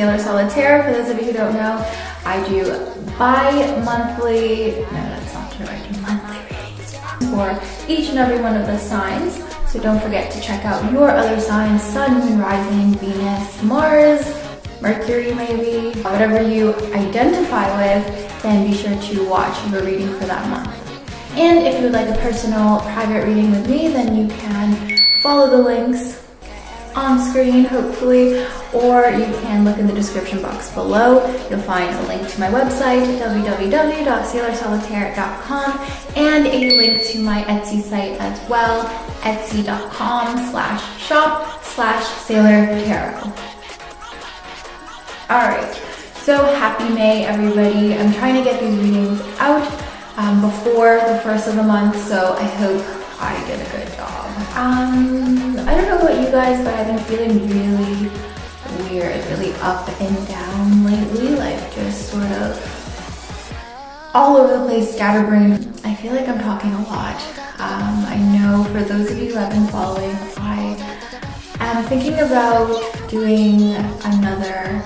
Sailor Solitaire. For those of you who don't know, I do bi-monthly, no, that's not true, I do monthly readings for each and every one of the signs. So don't forget to check out your other signs: Sun, Moon, Rising, Venus, Mars, Mercury maybe. Whatever you identify with, then be sure to watch your reading for that month. And if you would like a personal private reading with me, then you can follow the links on screen, hopefully, or you can look in the description box below. You'll find a link to my website, www.sailorsolitaire.com, and a link to my Etsy site as well, etsy.com/shop/sailortarot. Alright, so happy May, everybody. I'm trying to get these readings out before the first of the month, so I hope I did a good job. I don't know about you guys, but I've been feeling really weird, really up and down lately, like just sort of all over the place, scatterbrained. I feel like I'm talking a lot. I know for those of you who have been following, I am thinking about doing another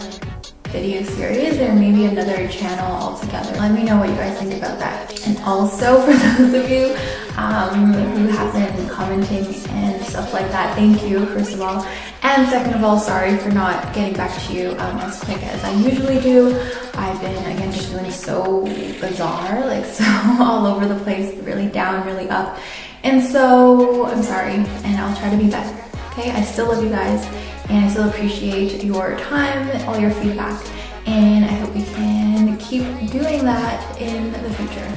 video series or maybe another channel altogether. Let me know what you guys think about that. And also for those of you who have been commenting and stuff like that, thank you, first of all. And second of all, sorry for not getting back to you as quick as I usually do. I've been, again, just feeling so bizarre, like so all over the place, really down, really up. And so I'm sorry, and I'll try to be better, okay? I still love you guys, and I still appreciate your time, all your feedback, and I hope we can keep doing that in the future.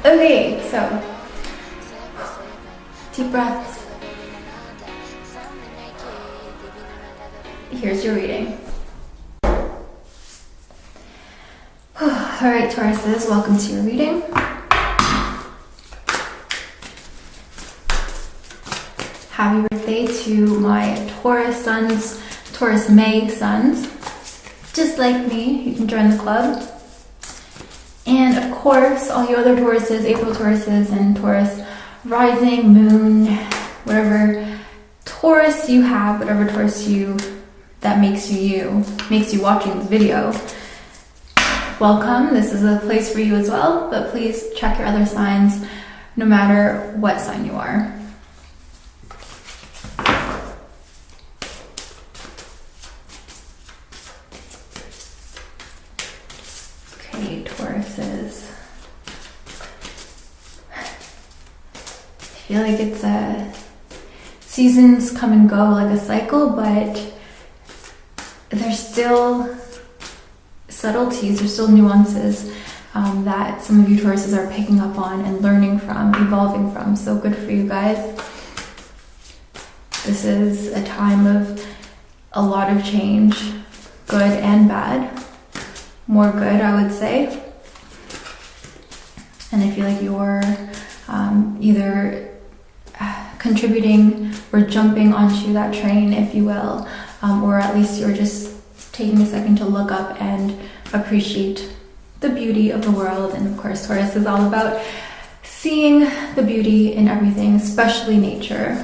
Okay, so deep breaths. Here's your reading. Alright, Tauruses, welcome to your reading. Happy birthday to my Taurus sons, Taurus May sons. Just like me, you can join the club. And of course, all you other Tauruses, April Tauruses, and Taurus Rising, Moon, whatever Taurus you have, whatever Taurus that makes you watching this video. Welcome, this is a place for you as well, but please check your other signs no matter what sign you are. Okay, Tauruses. I feel like it's seasons come and go like a cycle, but there's still subtleties, there's still nuances that some of you Tauruses are picking up on and learning from, evolving from. So good for you guys. This is a time of a lot of change, good and bad. More good, I would say. And I feel like you're either contributing or jumping onto that train, if you will, or at least you're just taking a second to look up and appreciate the beauty of the world. And of course, Taurus is all about seeing the beauty in everything, especially nature.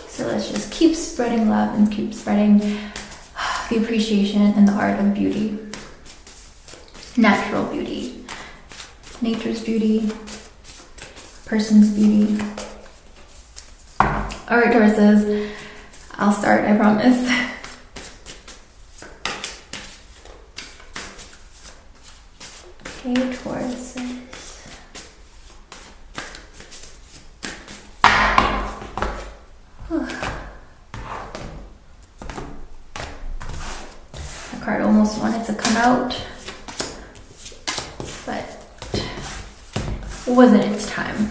So let's just keep spreading love and keep spreading the appreciation and the art of beauty. Natural beauty, nature's beauty, person's beauty. All right, Tauruses, I'll start, I promise. Okay, Tauruses. The card almost wanted to come out, but it wasn't its time.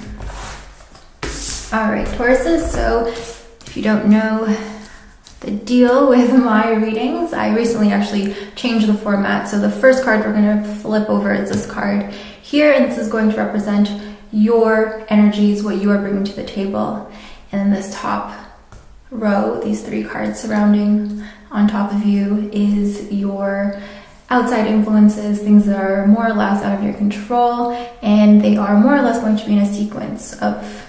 All right, Tauruses, so if you don't know the deal with my readings, I recently actually changed the format. So the first card we're going to flip over is this card here, and this is going to represent your energies, what you are bringing to the table. And then this top row, these three cards surrounding on top of you, is your outside influences, things that are more or less out of your control, and they are more or less going to be in a sequence of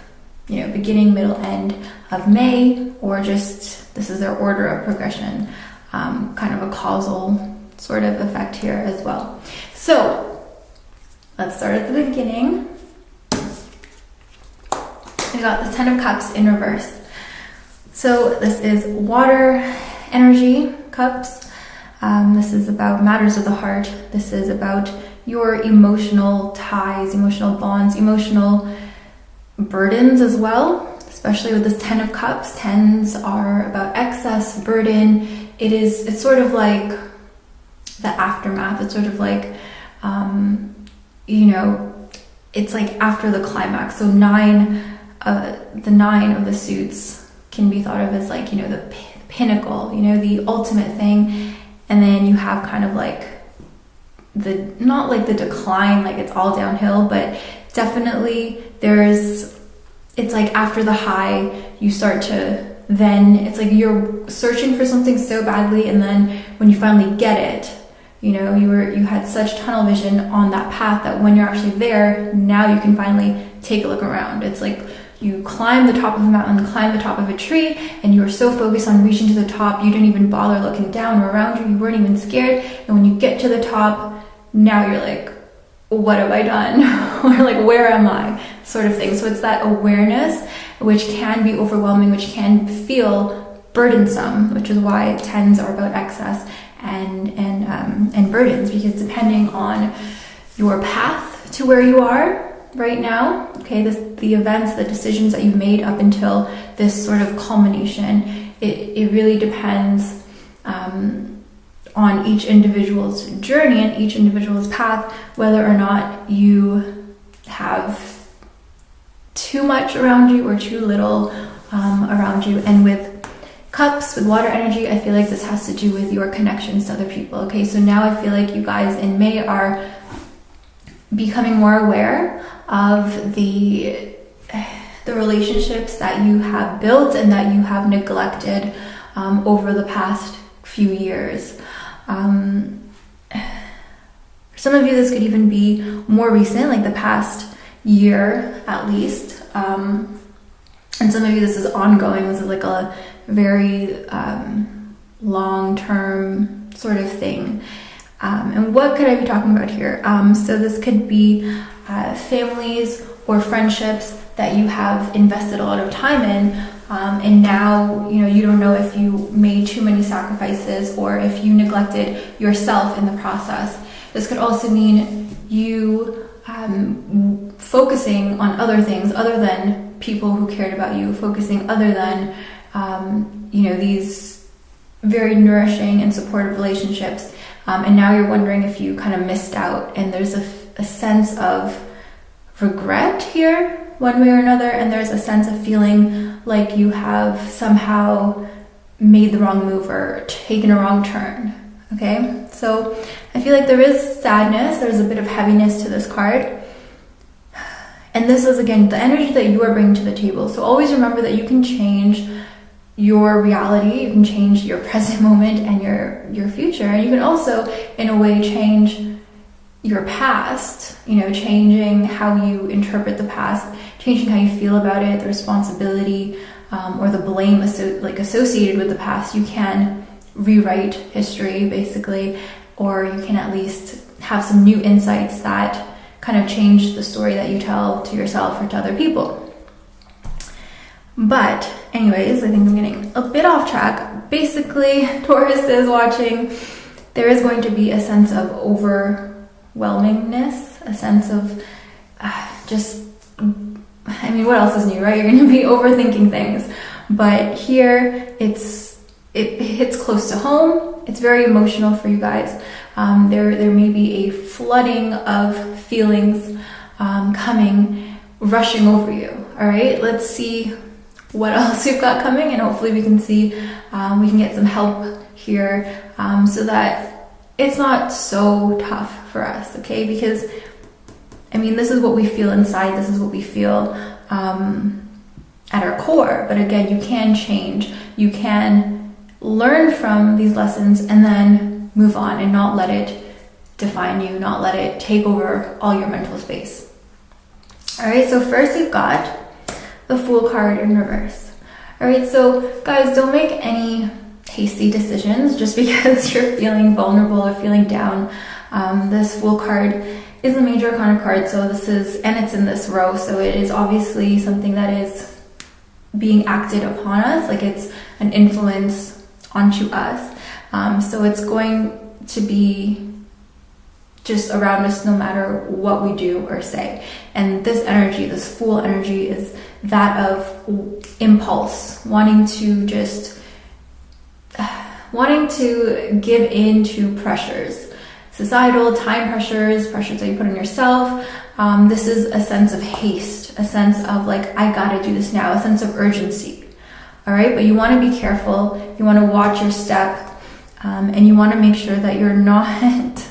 beginning, middle, end of May, or just this is their order of progression, kind of a causal sort of effect here as well. So let's start at the beginning. I got the 10 of Cups in reverse. So this is water energy cups. This is about matters of the heart. This is about your emotional ties, emotional bonds, emotional burdens as well, especially with this 10 of Cups. 10s are about excess, burden. It's sort of like the aftermath. It's sort of like, it's like after the climax. So the 9 of the suits can be thought of as like, the pinnacle, the ultimate thing. And then you have kind of like not like the decline, like it's all downhill, but definitely it's like after the high, you start to, then it's like you're searching for something so badly, and then when you finally get it, you had such tunnel vision on that path that when you're actually there, now you can finally take a look around. It's like you climb the top of a mountain, climb the top of a tree, and you were so focused on reaching to the top, you didn't even bother looking down or around you. You weren't even scared. And when you get to the top, now you're like, what have I done? Or like, where am I? Sort of thing. So it's that awareness, which can be overwhelming, which can feel burdensome, which is why 10s are about excess and burdens, because depending on your path to where you are right now, okay, the events, the decisions that you've made up until this sort of culmination, it really depends on each individual's journey and each individual's path, whether or not you have too much around you or too little around you. And with Cups, with water energy, I feel like this has to do with your connections to other people. Okay, so now I feel like you guys in May are becoming more aware of the relationships that you have built and that you have neglected over the past few years. For some of you, this could even be more recent, like the past year at least. And some of you, this is ongoing. This is like a very long-term sort of thing. And what could I be talking about here? So this could be families or friendships that you have invested a lot of time in, and now you don't know if you made too many sacrifices or if you neglected yourself in the process. This could also mean you focusing on other things other than people who cared about you, focusing other than these very nourishing and supportive relationships. And now you're wondering if you kind of missed out, and there's a sense of regret here, one way or another, and there's a sense of feeling like you have somehow made the wrong move or taken a wrong turn. Okay, so I feel like there is sadness, there's a bit of heaviness to this card. And this is, again, the energy that you are bringing to the table. So always remember that you can change your reality, you can change your present moment and your future. And you can also, in a way, change your past, changing how you interpret the past, changing how you feel about it, the responsibility or the blame associated with the past. You can rewrite history, basically, or you can at least have some new insights that kind of change the story that you tell to yourself or to other people. But anyways, I think I'm getting a bit off track. Basically, Taurus is watching. There is going to be a sense of overwhelmingness, a sense of what else is new, right? You're going to be overthinking things. But here, it hits close to home. It's very emotional for you guys. There may be a flooding of feelings coming, rushing over you. All right, let's see what else we've got coming, and hopefully we can see we can get some help here so that it's not so tough for us. Okay, because this is what we feel inside. This is what we feel at our core. But again, you can change. You can learn from these lessons and then move on and not let it define you, not let it take over all your mental space. All right, so first we've got the Fool card in reverse. All right, so guys, don't make any hasty decisions just because you're feeling vulnerable or feeling down. This Fool card is a major arcana card, so this is, and it's in this row, so it is obviously something that is being acted upon us, like it's an influence onto us. So it's going to be just around us no matter what we do or say. And this energy, this Fool energy, is that of impulse, wanting to give in to pressures, societal, time pressures that you put on yourself. This is a sense of haste, a sense of like, I gotta do this now, a sense of urgency. All right, but you want to be careful, you want to watch your step, and you want to make sure that you're not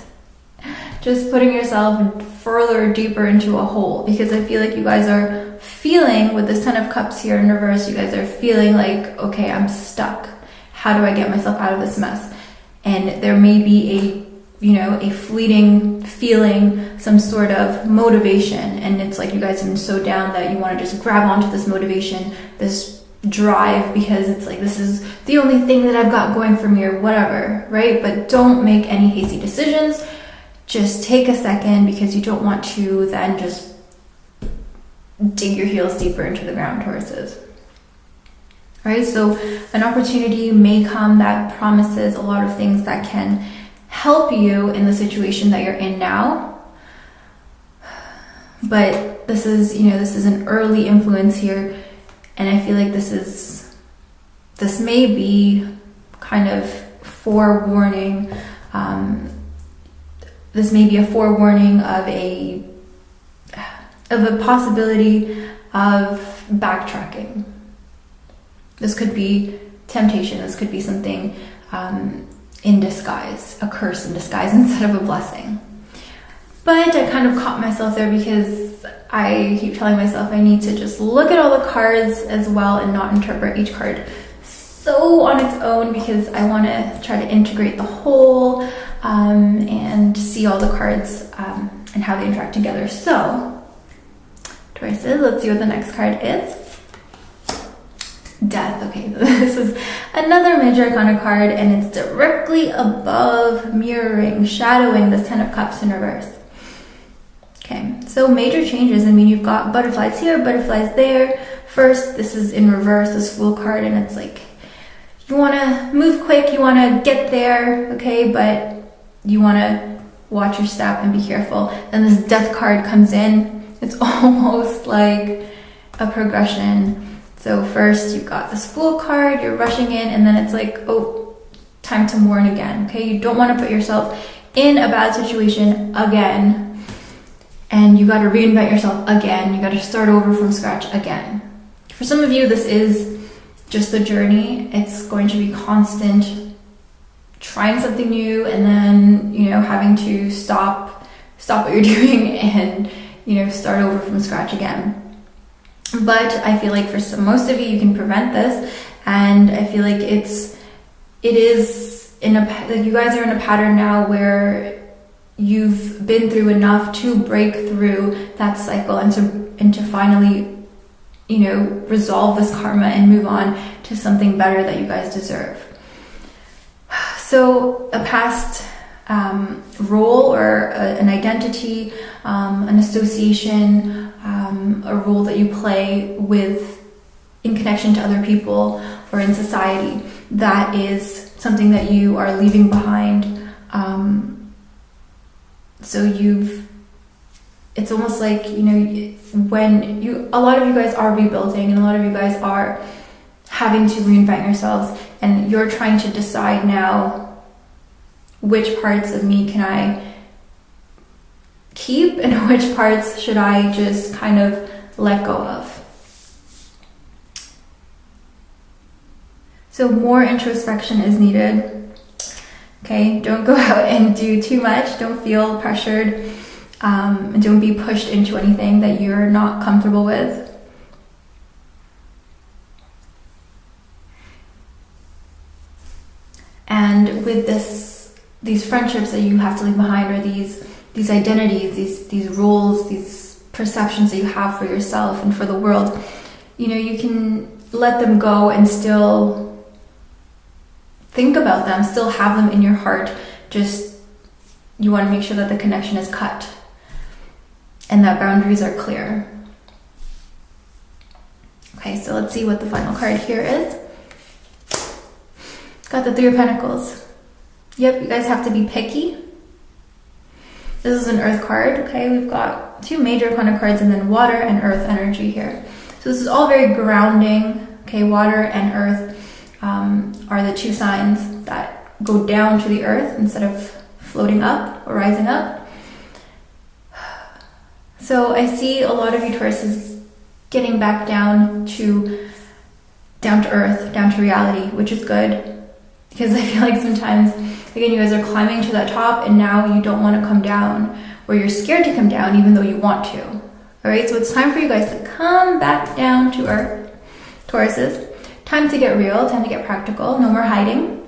just putting yourself further deeper into a hole, because I feel like you guys are feeling, with this Ten of Cups here in reverse, you guys are feeling like, okay, I'm stuck. How do I get myself out of this mess? And there may be a fleeting feeling, some sort of motivation, and it's like you guys have been so down that you want to just grab onto this motivation, this drive, because it's like, this is the only thing that I've got going for me or whatever, right? But don't make any hasty decisions. Just take a second, because you don't want to then just dig your heels deeper into the ground, Tauruses. Right? So an opportunity may come that promises a lot of things that can help you in the situation that you're in now. But this is an early influence here, and I feel like this may be kind of forewarning. This may be a forewarning of a possibility of backtracking. This could be temptation. This could be something in disguise, a curse in disguise instead of a blessing. But I kind of caught myself there, because I keep telling myself I need to just look at all the cards as well and not interpret each card so on its own, because I want to try to integrate the whole and see all the cards and how they interact together. So, Tauruses, let's see what the next card is. Death. Okay, this is another major arcana card, and it's directly above, mirroring, shadowing this Ten of Cups in reverse. Okay, so major changes. I mean, you've got butterflies here, butterflies there. First, this is in reverse, this Fool card, and it's like, you want to move quick, you want to get there, okay, but you want to watch your step and be careful. And this Death card comes in. It's almost like a progression. So first you've got this Fool card, you're rushing in, and then it's like, oh, time to mourn again, okay? You don't want to put yourself in a bad situation again, and you got to reinvent yourself again. You got to start over from scratch again. For some of you, this is just a journey. It's going to be constant trying something new, and then, having to stop what you're doing and, start over from scratch again. But I feel like for most of you, you can prevent this, and I feel like it is you guys are in a pattern now where you've been through enough to break through that cycle and to finally, resolve this karma and move on to something better that you guys deserve. So a past role or an identity, an association, a role that you play with in connection to other people or in society, that is something that you are leaving behind. It's almost like, when a lot of you guys are rebuilding, and a lot of you guys are having to reinvent yourselves, and you're trying to decide now, which parts of me can I keep and which parts should I just kind of let go of. So more introspection is needed. Okay, don't go out and do too much. Don't feel pressured. Don't be pushed into anything that you're not comfortable with. And with these friendships that you have to leave behind, or these identities, these roles, these perceptions that you have for yourself and for the world, you know, you can let them go and still think about them, still have them in your heart. Just, you want to make sure that the connection is cut and that boundaries are clear. Okay, so let's see what the final card here is. Got the Three of Pentacles. Yep, you guys have to be picky. This is an earth card, okay? We've got two major kind of cards and then water and earth energy here. So this is all very grounding, okay? Water and earth are the two signs that go down to the earth instead of floating up or rising up. So I see a lot of you Tauruses getting back down to earth, down to reality, which is good. Because I feel like sometimes, again, you guys are climbing to that top and now you don't want to come down, or you're scared to come down even though you want to. All right, so it's time for you guys to come back down to earth, Tauruses. Time to get real, time to get practical, no more hiding.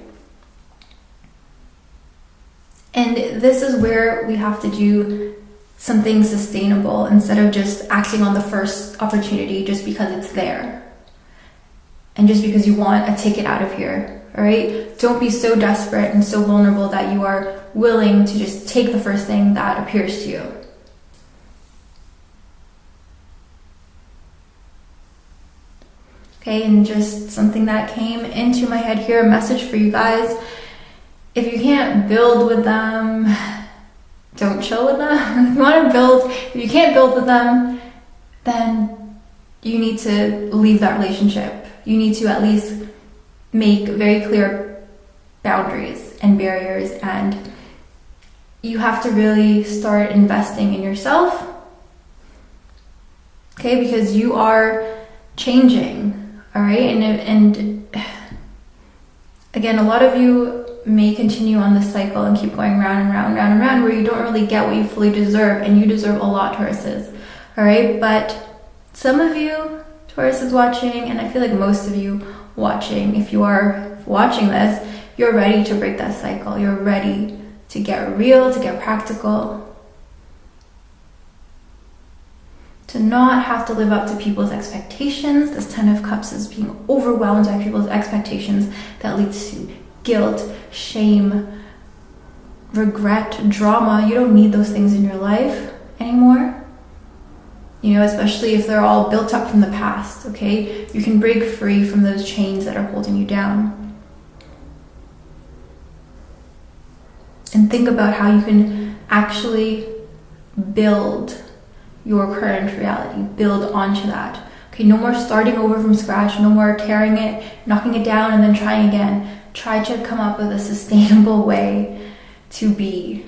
And this is where we have to do something sustainable instead of just acting on the first opportunity just because it's there. And just because you want a ticket out of here. All right, don't be so desperate and so vulnerable that you are willing to just take the first thing that appears to you. Okay, and just something that came into my head here, a message for you guys. If you can't build with them, don't chill with them. If you want to build, if you can't build with them, then you need to leave that relationship. You need to at least make very clear boundaries and barriers, and you have to really start investing in yourself, okay, because you are changing, all right? And again, a lot of you may continue on this cycle and keep going round and round, round and round, where you don't really get what you fully deserve, and you deserve a lot, Tauruses, all right? But some of you Tauruses watching, and I feel like most of you watching, if you are watching this, you're ready to break that cycle. You're ready to get real, to get practical, to not have to live up to people's expectations. This Ten of Cups is being overwhelmed by people's expectations that leads to guilt, shame, regret, drama. You don't need those things in your life anymore. You know, especially if they're all built up from the past, okay? You can break free from those chains that are holding you down. And think about how you can actually build your current reality, build onto that. Okay, no more starting over from scratch, no more tearing it, knocking it down and then trying again. Try to come up with a sustainable way to be.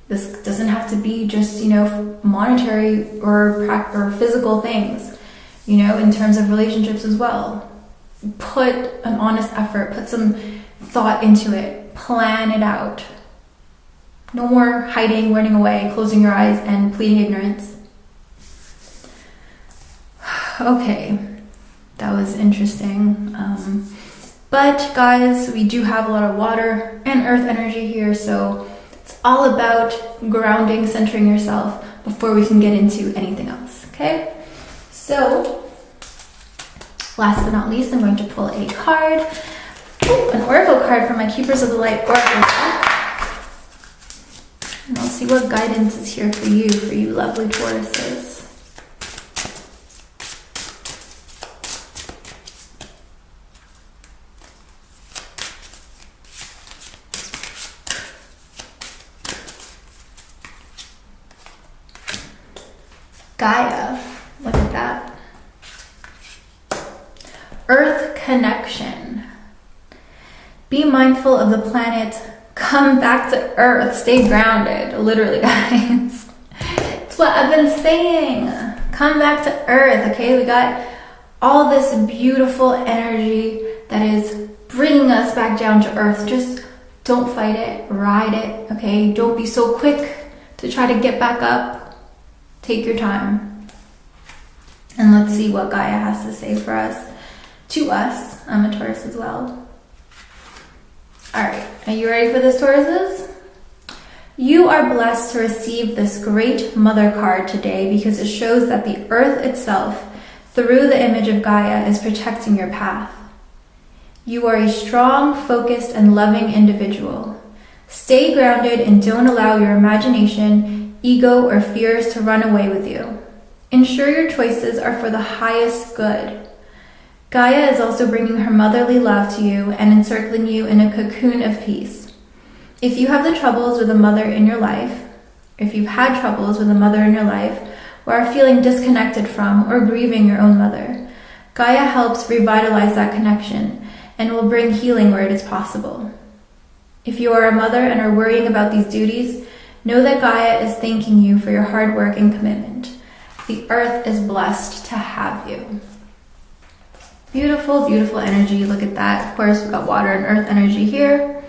This doesn't have to be just, you know, monetary or physical things, you know, in terms of relationships as well. Put an honest effort, put some thought into it, plan it out. No more hiding, running away, closing your eyes, and pleading ignorance. Okay, that was interesting. But guys, we do have a lot of water and earth energy here, so it's all about grounding, centering yourself before we can get into anything else, okay? So, last but not least, I'm going to pull a card. Ooh, an oracle card from my Keepers of the Light oracle deck. And I'll see what guidance is here for you lovely Tauruses. Gaia, look at that. Earth connection. Be mindful of the planet. Come back to Earth. Stay grounded. Literally, guys. It's what I've been saying. Come back to Earth, okay? We got all this beautiful energy that is bringing us back down to Earth. Just don't fight it. Ride it, okay? Don't be so quick to try to get back up. Take your time. And let's see what Gaia has to say for us. To us. I'm a Taurus as well. Alright, are you ready for this, Tauruses? You are blessed to receive this great mother card today because it shows that the earth itself through the image of Gaia is protecting your path. You are a strong, focused, and loving individual. Stay grounded and don't allow your imagination, ego, or fears to run away with you. Ensure your choices are for the highest good. Gaia is also bringing her motherly love to you and encircling you in a cocoon of peace. If you have the troubles with a mother in your life, if you've had troubles with a mother in your life, or are feeling disconnected from or grieving your own mother, Gaia helps revitalize that connection and will bring healing where it is possible. If you are a mother and are worrying about these duties, know that Gaia is thanking you for your hard work and commitment. The earth is blessed to have you. Beautiful, beautiful energy. Look at that. Of course, we've got water and earth energy here.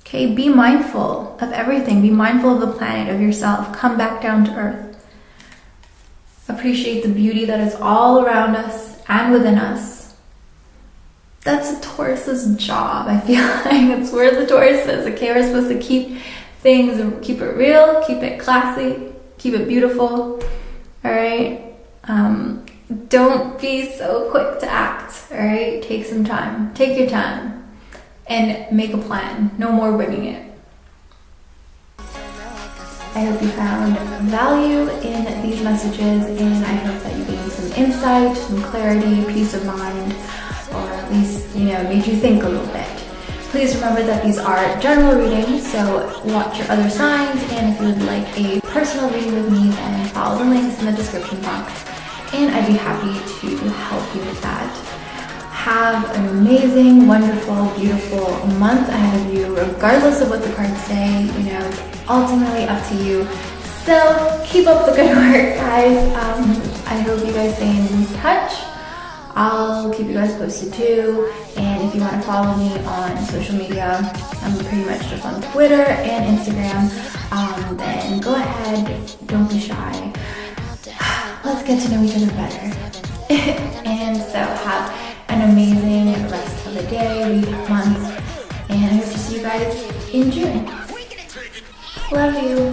Okay, be mindful of everything. Be mindful of the planet, of yourself. Come back down to earth. Appreciate the beauty that is all around us and within us. That's a Taurus's job, I feel like. It's where the Taurus is. Okay, we're supposed to keep it real, keep it classy, keep it beautiful. All right? Don't be so quick to act. All right? Take some time. Take your time and make a plan. No more winging it. I hope you found value in these messages, and I hope that you gained some insight, some clarity, peace of mind, or at least, made you think a little bit. Please remember that these are general readings, so watch your other signs, and if you would like a personal reading with me, then follow the links in the description box, and I'd be happy to help you with that. Have an amazing, wonderful, beautiful month ahead of you, regardless of what the cards say. It's ultimately up to you. So keep up the good work, guys. I hope you guys stay in touch. I'll keep you guys posted too. And if you want to follow me on social media, I'm pretty much just on Twitter and Instagram. Then go ahead, don't be shy. Let's get to know each other better. And so have an amazing rest of the day, week, month, and I hope to see you guys in June. Love you.